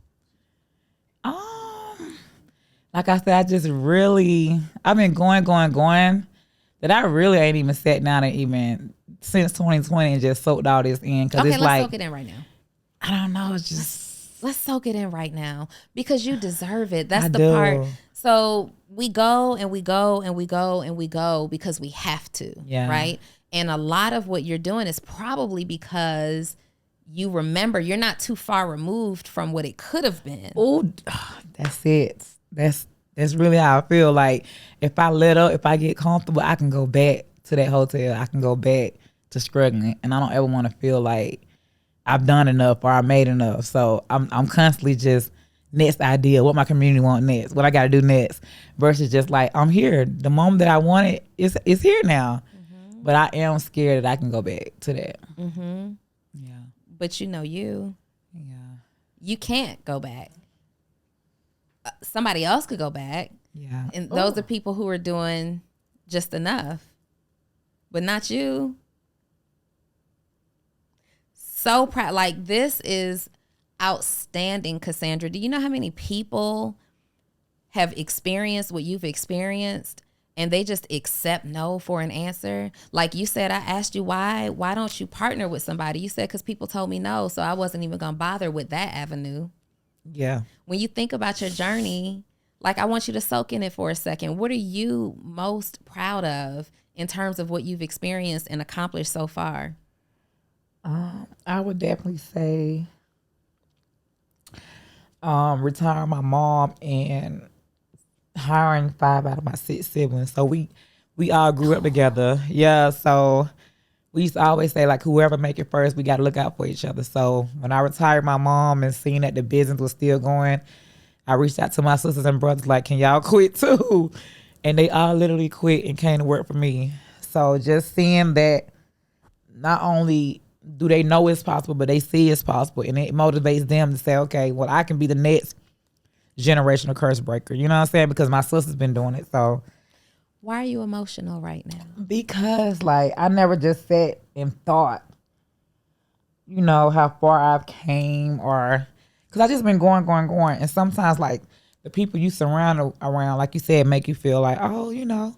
Like I said, I've been going, that I really ain't even sat down and even since 2020 and just soaked all this in. Cause it's let's soak it in right now. I don't know. It's just. Let's soak it in right now because you deserve it. That's the part. So we go and we go and we go and we go because we have to, right? And a lot of what you're doing is probably because you remember you're not too far removed from what it could have been. Oh, that's it. That's really how I feel. Like if I let up, if I get comfortable, I can go back to that hotel. I can go back to struggling, and I don't ever want to feel like I've done enough or I made enough. So I'm constantly just next idea, what my community want next, what I got to do next, versus just like, I'm here. The moment that I wanted is here now. Mm-hmm. But I am scared that I can go back to that. Mm-hmm. Yeah. But you can't go back. Somebody else could go back. Yeah. And those are people who are doing just enough, but not you. So proud. Like, this is outstanding, Cassandra. Do you know how many people have experienced what you've experienced and they just accept no for an answer? Like you said, I asked you why don't you partner with somebody? You said because people told me no, so I wasn't even gonna bother with that avenue. Yeah. When you think about your journey, like, I want you to soak in it for a second. What are you most proud of in terms of what you've experienced and accomplished so far? I would definitely say retiring my mom and hiring 5 out of my 6 siblings. So we all grew up together. Yeah, so we used to always say, like, whoever make it first, we got to look out for each other. So when I retired my mom and seeing that the business was still going, I reached out to my sisters and brothers like, can y'all quit too? And they all literally quit and came to work for me. So just seeing that not only do they know it's possible, but they see it's possible, and it motivates them to say, okay, well, I can be the next generational curse breaker. You know what I'm saying? Because my sister's been doing it. So why are you emotional right now? Because, like, I never just sat and thought, you know, how far I've came, or because I just been going. And sometimes, like, the people you surround around, like you said, make you feel like, oh, you know,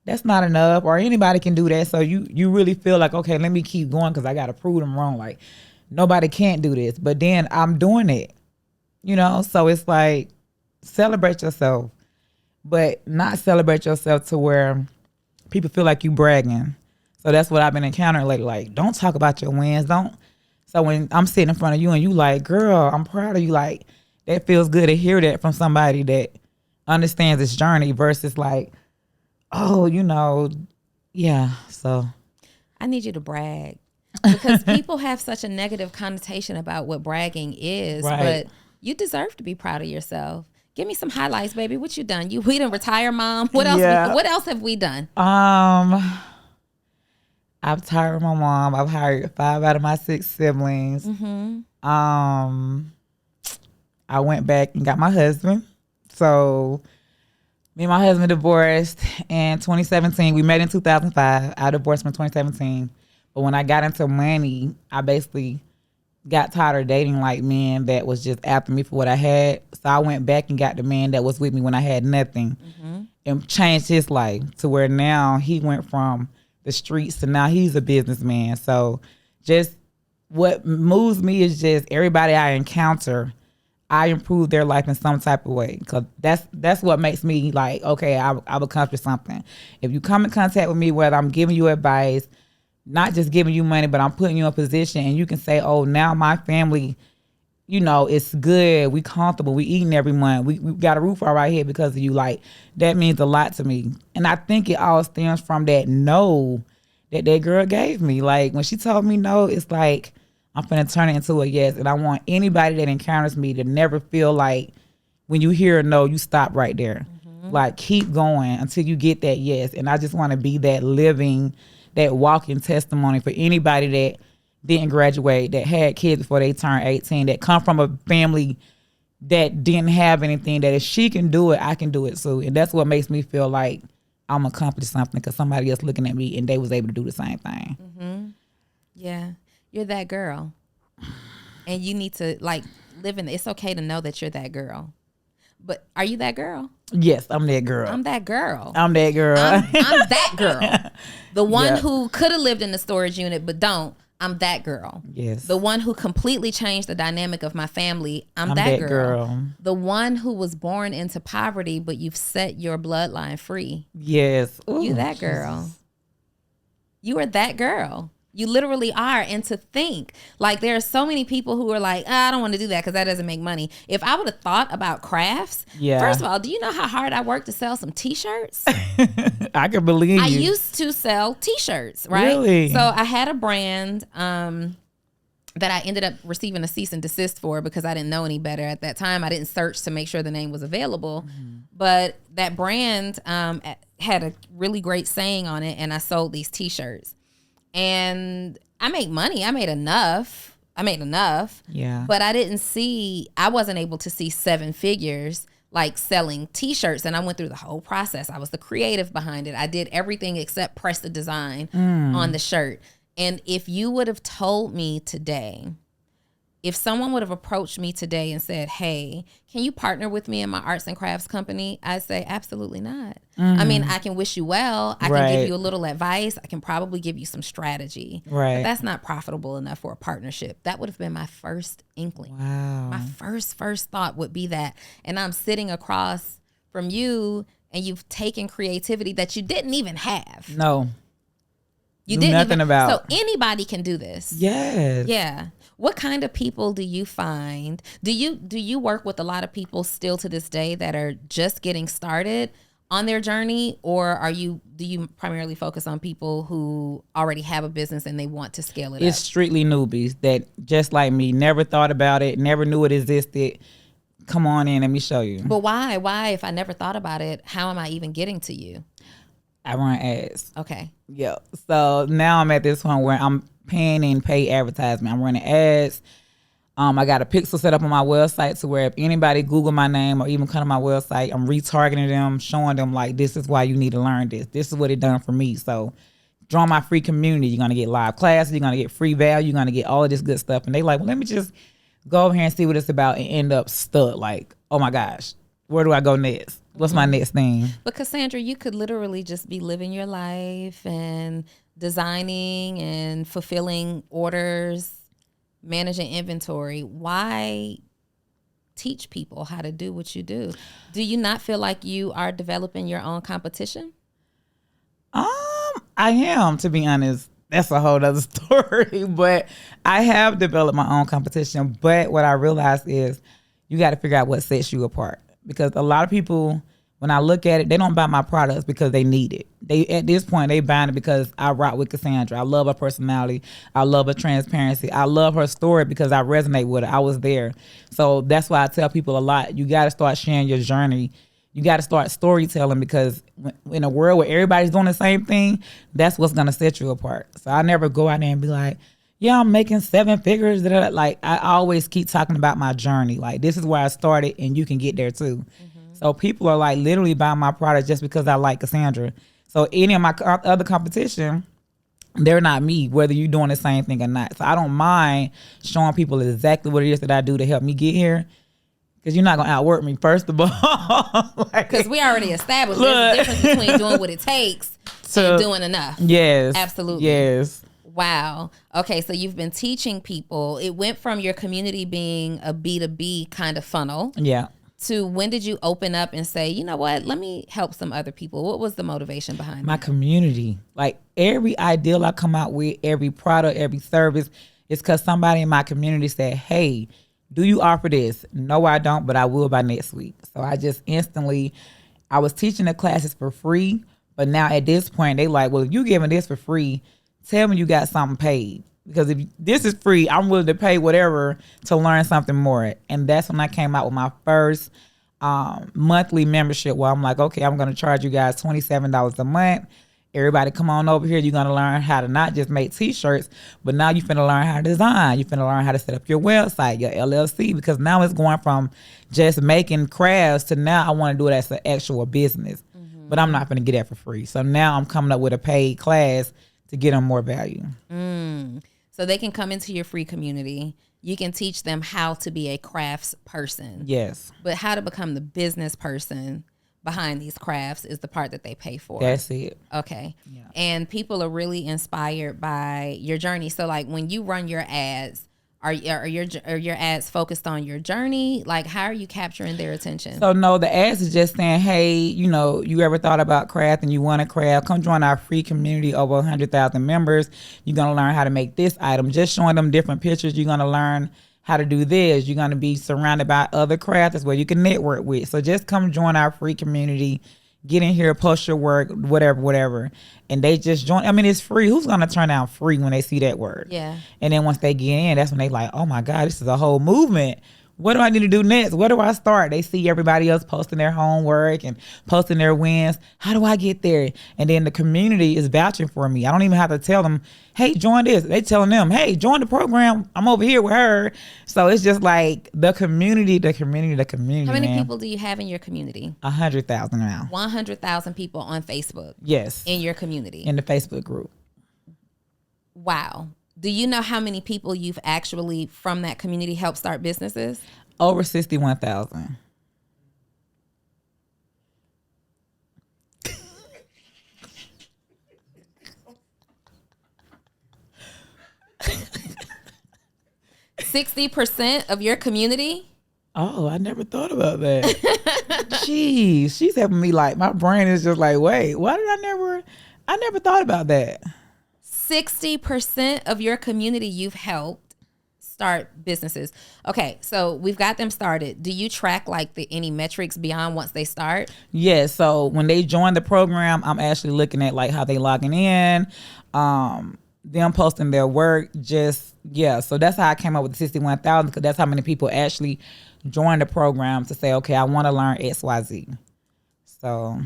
that's not enough, or anybody can do that. So you really feel like, okay, let me keep going because I got to prove them wrong. Like, nobody can't do this. But then I'm doing it. You know, so it's like celebrate yourself, but not celebrate yourself to where people feel like you bragging. So that's what I've been encountering lately. Like, don't talk about your wins. Don't. So when I'm sitting in front of you and you like, girl, I'm proud of you. Like, that feels good to hear that from somebody that understands this journey versus like, oh, yeah. So I need you to brag because people have such a negative connotation about what bragging is, Right. but you deserve to be proud of yourself. Give me some highlights, baby. What you done? We done retire, mom. What else? Yeah. What else have we done? I've hired my mom. I've hired 5 out of my 6 siblings. I went back and got my husband. So me and my husband divorced in 2017. We met in 2005. I divorced him in 2017. But when I got into money, I basically got tired of dating like men that was just after me for what I had. So I went back and got the man that was with me when I had nothing and changed his life to where now he went from the streets to now he's a businessman. So just what moves me is just everybody I encounter, I improve their life in some type of way. Cause that's what makes me like, okay, I've accomplished something. If you come in contact with me, whether I'm giving you advice, not just giving you money, but I'm putting you in a position and you can say, oh, now my family, it's good. We comfortable. We eating every month. We got a roof over our head because of you. Like, that means a lot to me. And I think it all stems from that no that girl gave me. Like, when she told me no, it's like, I'm finna turn it into a yes. And I want anybody that encounters me to never feel like when you hear a no, you stop right there. Like, keep going until you get that yes. And I just want to be that living, that walking testimony for anybody that didn't graduate, that had kids before they turned 18, that come from a family that didn't have anything, that if she can do it, I can do it too. And that's what makes me feel like I'm accomplished something because somebody else looking at me and they was able to do the same thing. Yeah, you're that girl. And you need to like live in it. It's okay to know that you're that girl. But are you that girl? Yes, I'm that girl. I'm that girl. I'm that girl. I'm that girl. The one who could have lived in the storage unit but don't. I'm that girl. Yes. The one who completely changed the dynamic of my family. I'm that girl. The one who was born into poverty, but you've set your bloodline free. Yes. Ooh, you that girl. Jesus. You are that girl. You literally are. And to think, like, there are so many people who are like, I don't want to do that because that doesn't make money. If I would have thought about crafts, first of all, do you know how hard I worked to sell some T-shirts? I can believe you. I used to sell T-shirts, right? Really? So I had a brand that I ended up receiving a cease and desist for because I didn't know any better at that time. I didn't search to make sure the name was available. But that brand had a really great saying on it, and I sold these T-shirts. And I made money. I made enough. Yeah. But I wasn't able to see 7 figures like selling T-shirts. And I went through the whole process. I was the creative behind it. I did everything except press the design on the shirt. And if you would have told me today, if someone would have approached me today and said, hey, can you partner with me in my arts and crafts company? I'd say, absolutely not. I mean, I can wish you well. I can give you a little advice. I can probably give you some strategy. Right. But that's not profitable enough for a partnership. That would have been my first inkling. Wow. My first thought would be that. And I'm sitting across from you and you've taken creativity that you didn't even have. No. You didn't nothing about. So anybody can do this. Yes. Yeah. What kind of people do you find? Do you work with a lot of people still to this day that are just getting started on their journey, or do you primarily focus on people who already have a business and they want to scale it up? It's strictly newbies that just like me, never thought about it, never knew it existed. Come on in, let me show you. But why? Why, if I never thought about it, how am I even getting to you? I run ads. Okay. Yeah. So now I'm at this point where I'm paying in paid advertisement. I'm running ads. I got a pixel set up on my website to where if anybody Google my name or even come to my website, I'm retargeting them, showing them like, this is why you need to learn this. This is what it done for me. So join my free community. You're going to get live classes. You're going to get free value. You're going to get all of this good stuff. And they like, well, let me just go over here and see what it's about and end up stuck. Like, oh my gosh, where do I go next? What's my next thing? But Cassandra, you could literally just be living your life and designing and fulfilling orders, managing inventory. Why teach people how to do what you do. Do you not feel like you are developing your own competition? I am, to be honest. That's a whole other story. But I have developed my own competition. But what I realized is you got to figure out what sets you apart. Because a lot of people, when I look at it, they don't buy my products because they need it. They, at this point, they buying it because I rock with Cassandra. I love her personality. I love her transparency. I love her story because I resonate with her. I was there. So that's why I tell people a lot. You got to start sharing your journey. You got to start storytelling, because in a world where everybody's doing the same thing, that's what's going to set you apart. So I never go out there and be like, yeah, I'm making 7 figures. Like, I always keep talking about my journey. Like, this is where I started and you can get there too. Mm-hmm. So people are like literally buying my product just because I like Cassandra. So any of my other competition, they're not me, whether you're doing the same thing or not. So I don't mind showing people exactly what it is that I do to help me get here. Because you're not going to outwork me, first of all. Because we already established there's a difference between doing what it takes and doing enough. Yes. Absolutely. Yes. Wow. Okay, so you've been teaching people. It went from your community being a B2B kind of funnel. Yeah. To when did you open up and say, you know what, let me help some other people? What was the motivation behind my that? Community? Like, every ideal I come out with, every product, every service, is because somebody in my community said, hey, do you offer this? No, I don't, but I will by next week. So I just instantly, I was teaching the classes for free, but now at this point, they like, well, if you giving this for free, tell me you got something paid. Because if this is free, I'm willing to pay whatever to learn something more. And that's when I came out with my first monthly membership, where I'm like, okay, I'm going to charge you guys $27 a month. Everybody come on over here. You're going to learn how to not just make t-shirts, but now you're finna learn how to design. You're finna learn how to set up your website, your LLC, because now it's going from just making crafts to now I want to do it as an actual business. Mm-hmm. But I'm not finna get that for free. So now I'm coming up with a paid class to get them more value. So they can come into your free community. You can teach them how to be a crafts person. Yes. But how to become the business person behind these crafts is the part that they pay for. That's it. Okay. Yeah. And people are really inspired by your journey. So like when you run your ads, are your ads focused on your journey? Like, how are you capturing their attention? So no, the ads is just saying, hey, you ever thought about craft and you want to craft? Come join our free community, over 100,000 members. You're going to learn how to make this item. Just showing them different pictures. You're going to learn how to do this. You're going to be surrounded by other crafters where you can network with. So just come join our free community. Get in here, post your work, whatever. And they just join. I mean, it's free. Who's going to turn down free when they see that word? Yeah. And then once they get in, that's when they like, oh my God, this is a whole movement. What do I need to do next? Where do I start? They see everybody else posting their homework and posting their wins. How do I get there? And then the community is vouching for me. I don't even have to tell them, hey, join this. They telling them, hey, join the program. I'm over here with her. So it's just like the community. How many people do you have in your community? 100,000 now. 100,000 people on Facebook. Yes. In your community. In the Facebook group. Wow. Do you know how many people you've actually from that community helped start businesses? Over 61,000. %60 of your community? Oh, I never thought about that. Jeez, she's helping me. Like, my brain is just like, wait, why did I never thought about that. 60% of your community you've helped start businesses. Okay, so we've got them started. Do you track like any metrics beyond once they start? Yeah, so when they join the program, I'm actually looking at like how they logging in, them posting their work. So that's how I came up with the 61,000, because that's how many people actually join the program to say, okay, I want to learn XYZ. So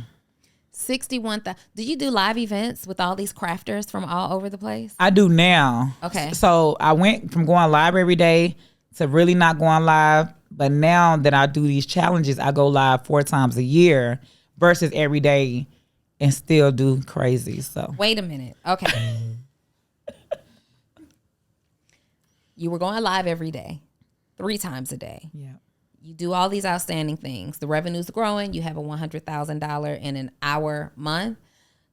61,000. Do you do live events with all these crafters from all over the place? I do now. Okay. So I went from going live every day to really not going live. But now that I do these challenges, I go live 4 times a year versus every day and still do crazy. So wait a minute. Okay. You were going live every day, 3 times a day. Yeah. You do all these outstanding things. The revenue's growing. You have a $100,000 in an hour month.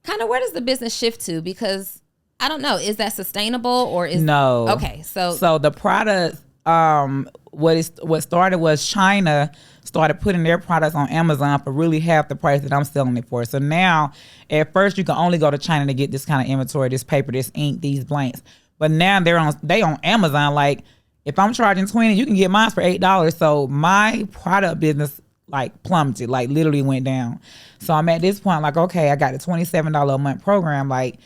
Kind of where does the business shift to? Because I don't know. Is that sustainable or is no? Okay, so the product what started was China started putting their products on Amazon for really half the price that I'm selling it for. So now, at first, you can only go to China to get this kind of inventory, this paper, this ink, these blanks. But now they on Amazon. Like, if I'm charging $20, you can get mine for $8. So my product business like plummeted, like literally went down. So I'm at this point like, okay, I got a $27 a month program. Like,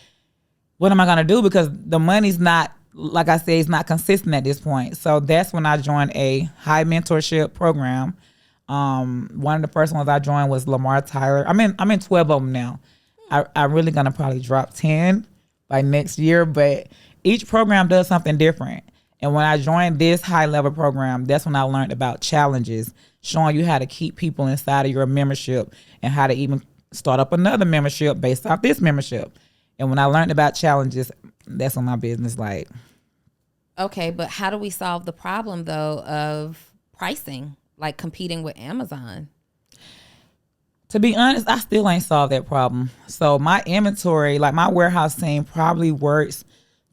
what am I gonna do? Because the money's not, like I said, it's not consistent at this point. So that's when I joined a high mentorship program. One of the first ones I joined was Lamar Tyler. I'm in 12 of them now. I'm really gonna probably drop 10 by next year, but each program does something different. And when I joined this high level program, that's when I learned about challenges, showing you how to keep people inside of your membership and how to even start up another membership based off this membership. And when I learned about challenges, that's when my business like. Okay, but how do we solve the problem though of pricing, like competing with Amazon? To be honest, I still ain't solved that problem. So my inventory, like my warehouse team probably works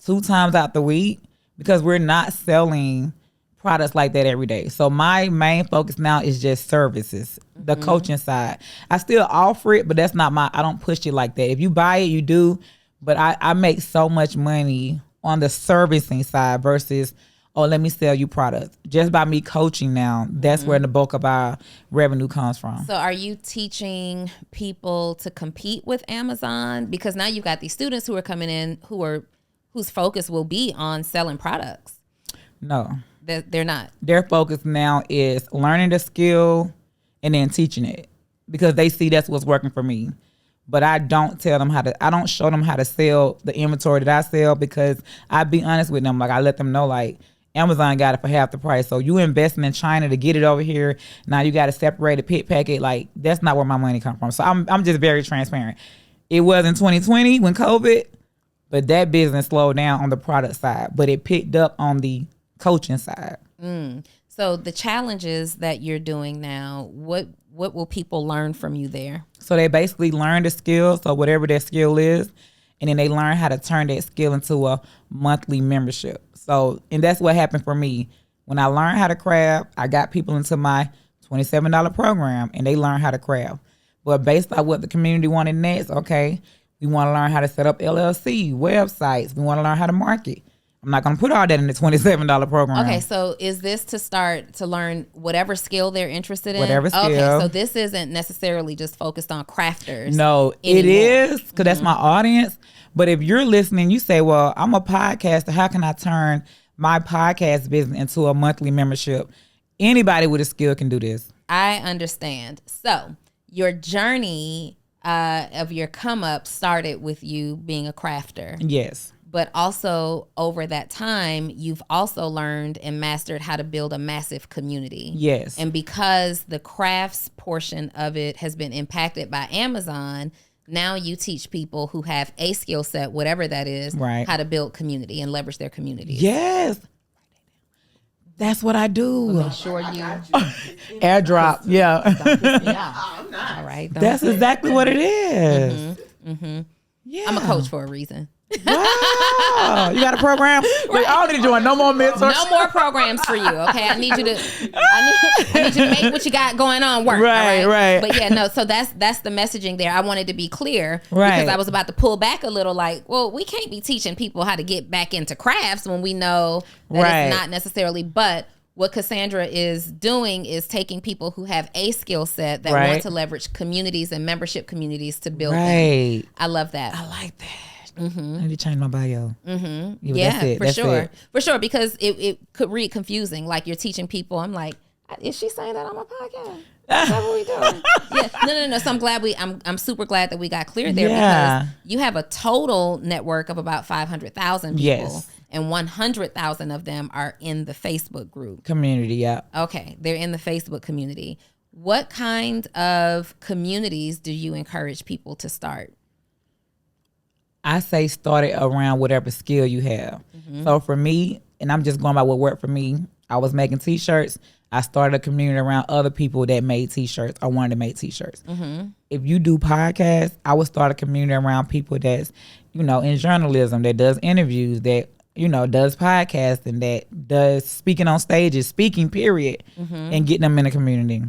2 times out the week because we're not selling products like that every day. So my main focus now is just services, the coaching side. I still offer it, but that's not I don't push it like that. If you buy it, you do. But I make so much money on the servicing side versus, oh, let me sell you products. Just by me coaching now, that's where the bulk of our revenue comes from. So are you teaching people to compete with Amazon? Because now you've got these students who are coming in whose focus will be on selling products. No. They're not. Their focus now is learning the skill and then teaching it because they see that's what's working for me. But I don't show them how to sell the inventory that I sell because I be honest with them. Like I let them know like Amazon got it for half the price. So you investing in China to get it over here. Now you got to separate it, pick, pack it. Like that's not where my money come from. So I'm just very transparent. It was in 2020 when COVID, but that business slowed down on the product side, but it picked up on the coaching side. So the challenges that you're doing now, what will people learn from you there? So they basically learn the skill, so whatever their skill is, and then they learn how to turn that skill into a monthly membership. So, and that's what happened for me. When I learned how to craft, I got people into my $27 program, and they learned how to craft. But based on what the community wanted next, okay, we want to learn how to set up LLC, websites. We want to learn how to market. I'm not going to put all that in the $27 program. Okay, so is this to start to learn whatever skill they're interested in? Whatever skill. Okay, so this isn't necessarily just focused on crafters. No, anymore. It is, because that's my audience. But if you're listening, you say, well, I'm a podcaster. How can I turn my podcast business into a monthly membership? Anybody with a skill can do this. I understand. So your journey of your come up started with you being a crafter. Yes. But also over that time, you've also learned and mastered how to build a massive community. Yes. And because the crafts portion of it has been impacted by Amazon, now you teach people who have a skill set, whatever that is, right, how to build community and leverage their communities. Yes. That's what I do. Make sure you airdrop. Yeah. All right. That's exactly what it is. Yeah. I'm a coach for a reason. Wow. You got a program? Wait, I don't need to join no more mentors. No more programs for you. Okay. I need you to make what you got going on work. Right. But yeah, no, so that's the messaging there. I wanted to be clear right, because I was about to pull back a little like, well, we can't be teaching people how to get back into crafts when we know that right, it's not necessarily, but what Cassandra is doing is taking people who have a skill set that right, want to leverage communities and membership communities to build right, them. I love that. I like that. I need to change my bio. Yeah, for sure, because it could read confusing. Like you're teaching people. I'm like, is she saying that on my podcast? Is that what we doing? Yeah, no. So I'm glad I'm super glad that we got clear there because you have a total network of about 500,000 people. Yes. And 100,000 of them are in the Facebook group community. Yeah. Okay, they're in the Facebook community. What kind of communities do you encourage people to start? I say start it around whatever skill you have. So for me, and I'm just going by what worked for me, I was making t-shirts. I started a community around other people that made t-shirts or wanted to make t-shirts. If you do podcasts, I would start a community around people that's, in journalism, that does interviews, that does podcasting, that does speaking on stages, speaking period, and getting them in the community.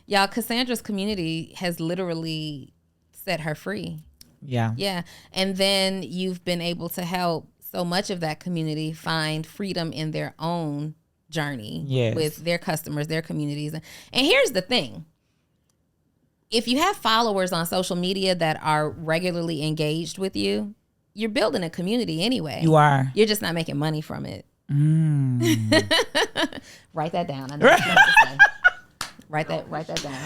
Y'all, Cassandra's community has literally set her free. Yeah. Yeah. And then you've been able to help so much of that community find freedom in their own journey with their customers, their communities. And here's the thing. If you have followers on social media that are regularly engaged with you, you're building a community anyway. You are. You're just not making money from it. Write that down. I know what you have to say. Write that down.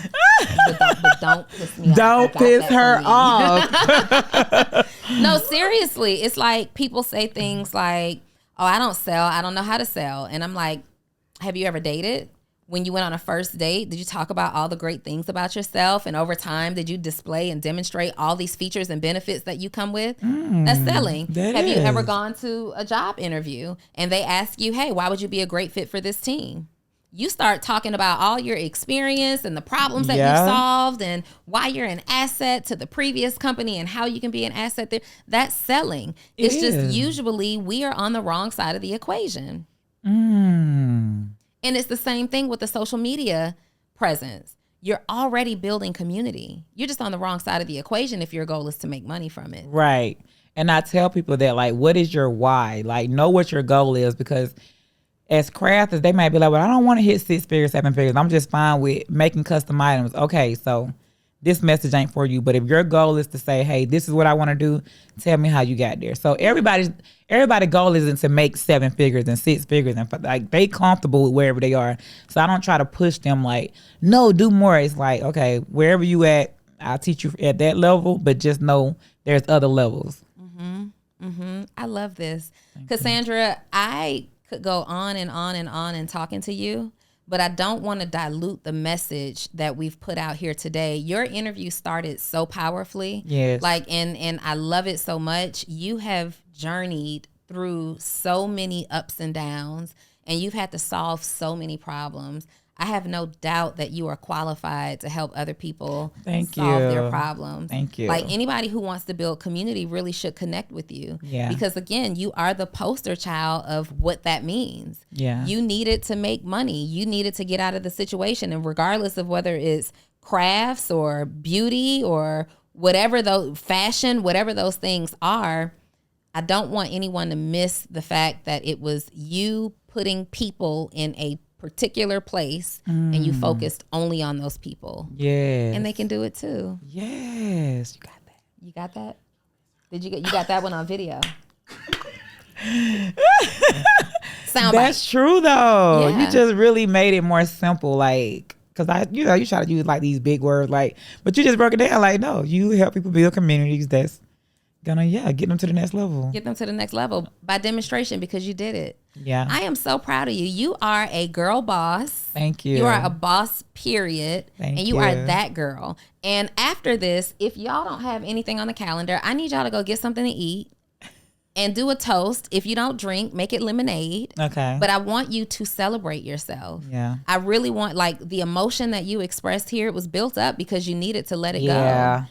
But don't piss me off. Don't piss her off. No, seriously. It's like people say things like, oh, I don't sell. I don't know how to sell. And I'm like, have you ever dated? When you went on a first date, did you talk about all the great things about yourself? And over time, did you display and demonstrate all these features and benefits that you come with? That's selling. Have you ever gone to a job interview and they ask you, hey, why would you be a great fit for this team? You start talking about all your experience and the problems that you've solved and why you're an asset to the previous company and how you can be an asset there. That's selling. It's just usually we are on the wrong side of the equation. And it's the same thing with the social media presence. You're already building community. You're just on the wrong side of the equation if your goal is to make money from it. Right. And I tell people that, like, what is your why? Like, know what your goal is, because as crafters, they might be like, well, I don't want to hit 6 figures, 7 figures. I'm just fine with making custom items. Okay, so this message ain't for you. But if your goal is to say, hey, this is what I want to do, tell me how you got there. So everybody's goal isn't to make 7 figures and 6 figures, and like they comfortable with wherever they are. So I don't try to push them like, no, do more. It's like, okay, wherever you at, I'll teach you at that level, but just know there's other levels. I love this. Cassandra, I could go on and on and on and talking to you, but I don't want to dilute the message that we've put out here today. Your interview started so powerfully. Yes. Like, and I love it so much. You have journeyed through so many ups and downs, and you've had to solve so many problems. I have no doubt that you are qualified to help other people solve their problems. Thank you. Like, anybody who wants to build community really should connect with you. Yeah. Because again, you are the poster child of what that means. Yeah. You needed to make money. You needed to get out of the situation. And regardless of whether it's crafts or beauty or whatever, those fashion, whatever those things are, I don't want anyone to miss the fact that it was you putting people in a particular place and you focused only on those people. Yes. And they can do it too. Yes. You got that. You got that? You got that one on video? That's true though. Yeah. You just really made it more simple, like, because you try to use like these big words, like, but you just broke it down like, no, you help people build communities that's gonna get them to the next level. Get them to the next level by demonstration, because you did it. Yeah. I am so proud of you. You are a girl boss. Thank you. You are a boss, period. Thank and you are that girl. And after this, if y'all don't have anything on the calendar, I need y'all to go get something to eat and do a toast. If you don't drink, make it lemonade. Okay. But I want you to celebrate yourself. Yeah. I really want, like, the emotion that you expressed here, it was built up because you needed to let it Yeah. go.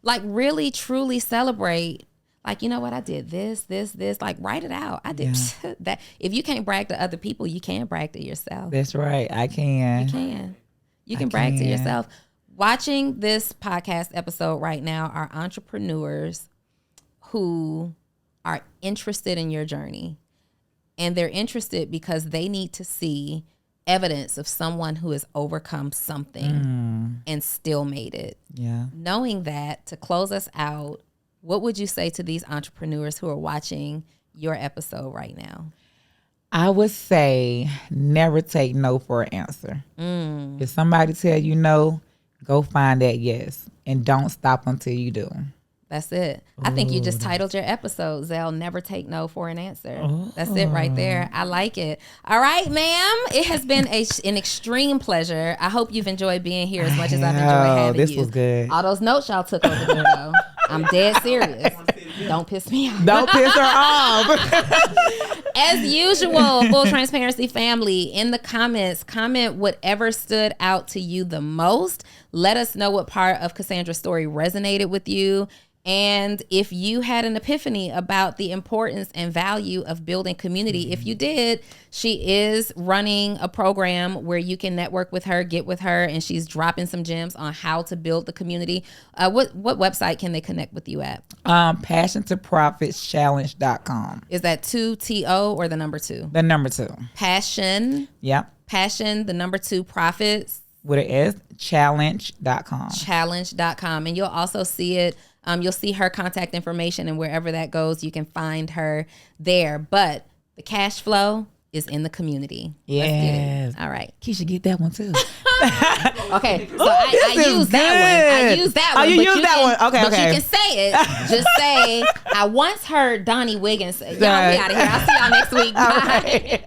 Like, really, truly celebrate. Like, you know what? I did this. Like, write it out. I did that. If you can't brag to other people, you can't brag to yourself. That's right. I can. You can. You can brag to yourself. Watching this podcast episode right now are entrepreneurs who are interested in your journey. And they're interested because they need to see evidence of someone who has overcome something and still made it. Yeah. Knowing that, to close us out, what would you say to these entrepreneurs who are watching your episode right now? I would say never take no for an answer. If somebody tell you no, go find that yes. And don't stop until you do. That's it. I think you just titled your episode, Zell, Never Take No for an Answer. That's it right there. I like it. All right, ma'am. It has been an extreme pleasure. I hope you've enjoyed being here as much as I've enjoyed having you. This was good. All those notes y'all took over there, though. I'm dead serious. Don't piss me off. Don't piss her off. As usual, Full Transparency family, in the comments, comment whatever stood out to you the most. Let us know what part of Cassandra's story resonated with you. And if you had an epiphany about the importance and value of building community, if you did, she is running a program where you can network with her, get with her, and she's dropping some gems on how to build the community. What website can they connect with you at? PassionToProfitsChallenge.com. Is that 2TO or the number 2? The number 2. Passion. Yep. Passion, the number 2, profits. What it is, challenge.com. Challenge.com. And you'll also see it. You'll see her contact information, and wherever that goes, you can find her there. But the cash flow is in the community. Yes. Let's get it. All right. Keisha, get that one too. Okay. So I use that one. I use that one. Oh, you use that one. Okay, but you can say it. Just say, I once heard Donnie Wiggins say, y'all, we out of here. I'll see y'all next week. Bye.